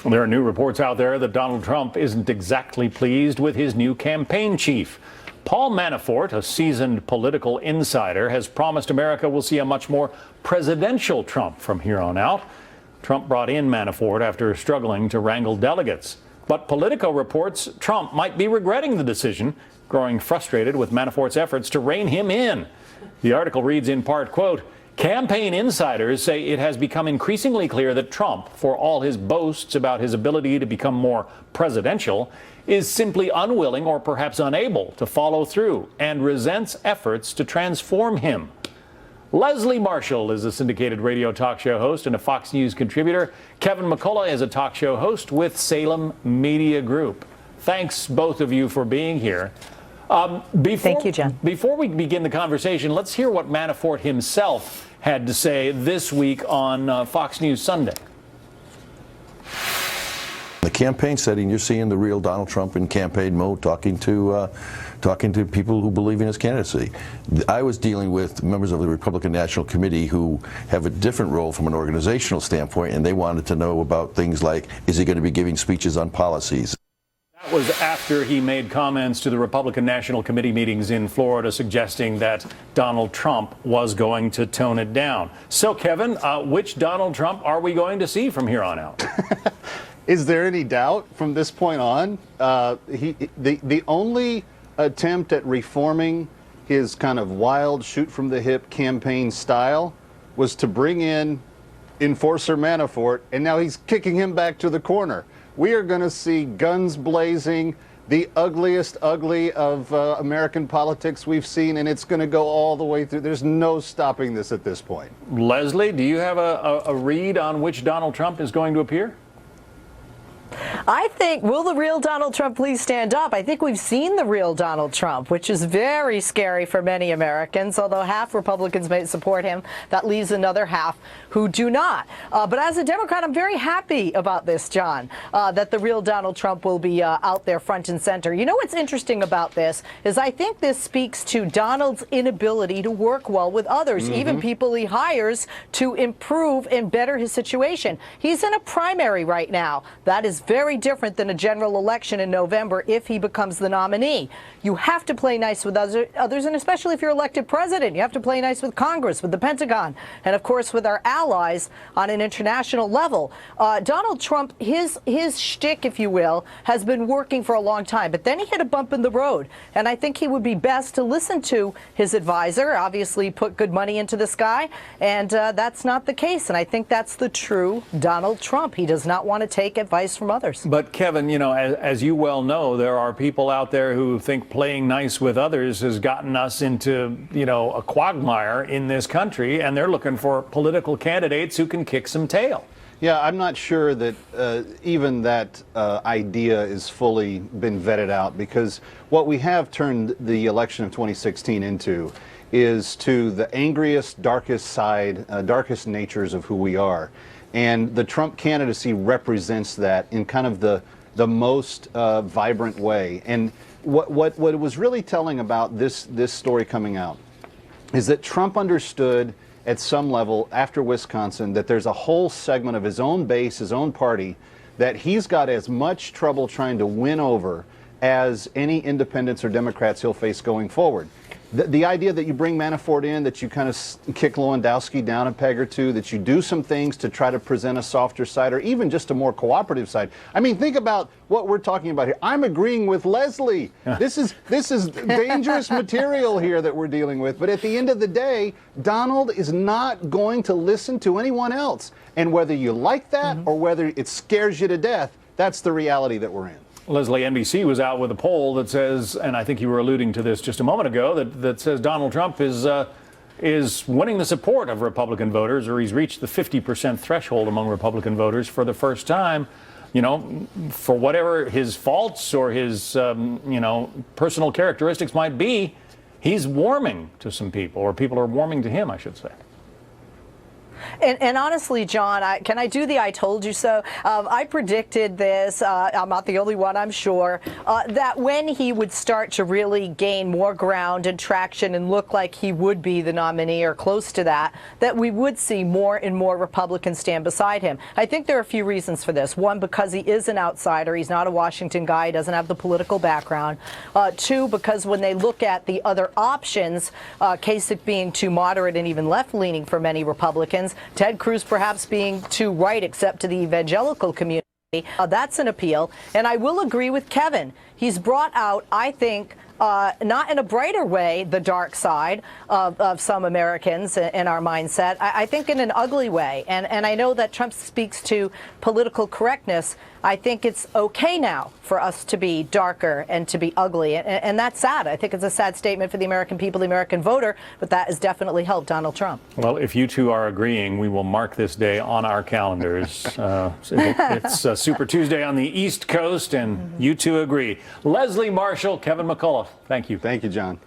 Well, there are new reports out there that Donald Trump isn't exactly pleased with his new campaign chief. Paul Manafort, a seasoned political insider, has promised America will see a much more presidential Trump from here on out. Trump brought in Manafort after struggling to wrangle delegates. But Politico reports Trump might be regretting the decision, growing frustrated with Manafort's efforts to rein him in. The article reads in part, quote, "Campaign insiders say it has become increasingly clear that Trump, for all his boasts about his ability to become more presidential, is simply unwilling or perhaps unable to follow through and resents efforts to transform him." Leslie Marshall is a syndicated radio talk show host and a Fox News contributor. Kevin McCullough is a talk show host with Salem Media Group. Thanks, both of you, for being here. Thank you, Jen. Before we begin the conversation, let's hear what Manafort himself had to say this week on Fox News Sunday. The campaign setting, you're seeing the real Donald Trump in campaign mode, talking to people who believe in his candidacy. I was dealing with members of the Republican National Committee who have a different role from an organizational standpoint, and they wanted to know about things like, is he going to be giving speeches on policies? That was after he made comments to the Republican National Committee meetings in Florida suggesting that Donald Trump was going to tone it down. So, Kevin, which Donald Trump are we going to see from here on out? Is there any doubt from this point on? The only attempt at reforming his kind of wild, shoot-from-the-hip campaign style was to bring in Enforcer Manafort, and now he's kicking him back to the corner. We are going to see guns blazing, the ugliest ugly of American politics we've seen, and it's going to go all the way through. There's no stopping this at this point. Leslie, do you have a read on which Donald Trump is going to appear? I think, will the real Donald Trump please stand up? I think we've seen the real Donald Trump, which is very scary for many Americans. Although half Republicans may support him, that leaves another half who do not. But as a Democrat, I'm very happy about this, John, that the real Donald Trump will be out there front and center. You know what's interesting about this is I think this speaks to Donald's inability to work well with others, even people he hires to improve and better his situation. He's in a primary right now. That is very different than a general election in November if he becomes the nominee. You have to play nice with others, and especially if you're elected president, you have to play nice with Congress, with the Pentagon, and of course with our allies on an international level. Donald Trump, his shtick, if you will, has been working for a long time, but then he hit a bump in the road, and I think he would be best to listen to his advisor, obviously put good money into this guy, and that's not the case, and I think that's the true Donald Trump. He does not want to take advice from others. But Kevin, you know, as you well know, there are people out there who think playing nice with others has gotten us into, you know, a quagmire in this country, and they're looking for political candidates who can kick some tail. Yeah, I'm not sure that even that idea is fully been vetted out, because what we have turned the election of 2016 into is to the angriest, darkest side, darkest natures of who we are. And the Trump candidacy represents that in kind of the most vibrant way. And what was really telling about this story coming out is that Trump understood at some level after Wisconsin that there's a whole segment of his own base, his own party, that he's got as much trouble trying to win over as any independents or Democrats he'll face going forward. The idea that you bring Manafort in, that you kind of kick Lewandowski down a peg or two, that you do some things to try to present a softer side or even just a more cooperative side. I mean, think about what we're talking about here. I'm agreeing with Leslie. This is dangerous material here that we're dealing with. But at the end of the day, Donald is not going to listen to anyone else. And whether you like that or whether it scares you to death, that's the reality that we're in. Leslie, NBC was out with a poll that says, and I think you were alluding to this just a moment ago, that says Donald Trump is winning the support of Republican voters, or he's reached the 50% threshold among Republican voters for the first time. You know, for whatever his faults or his, you know, personal characteristics might be, he's warming to some people, or people are warming to him, I should say. And honestly, John, can I do the I told you so? I predicted this, I'm not the only one, I'm sure, that when he would start to really gain more ground and traction and look like he would be the nominee or close to that we would see more and more Republicans stand beside him. I think there are a few reasons for this. One, because he is an outsider. He's not a Washington guy. He doesn't have the political background. Two, because when they look at the other options, Kasich being too moderate and even left-leaning for many Republicans, Ted Cruz perhaps being too right except to the evangelical community. That's an appeal. And I will agree with Kevin. He's brought out, I think, not in a brighter way, the dark side of some Americans in our mindset. I think in an ugly way. And I know that Trump speaks to political correctness. I think it's okay now for us to be darker and to be ugly. And that's sad. I think it's a sad statement for the American people, the American voter, but that has definitely helped Donald Trump. Well, if you two are agreeing, we will mark this day on our calendars. It's Super Tuesday on the East Coast, and you two agree. Leslie Marshall, Kevin McCullough, thank you. Thank you, John.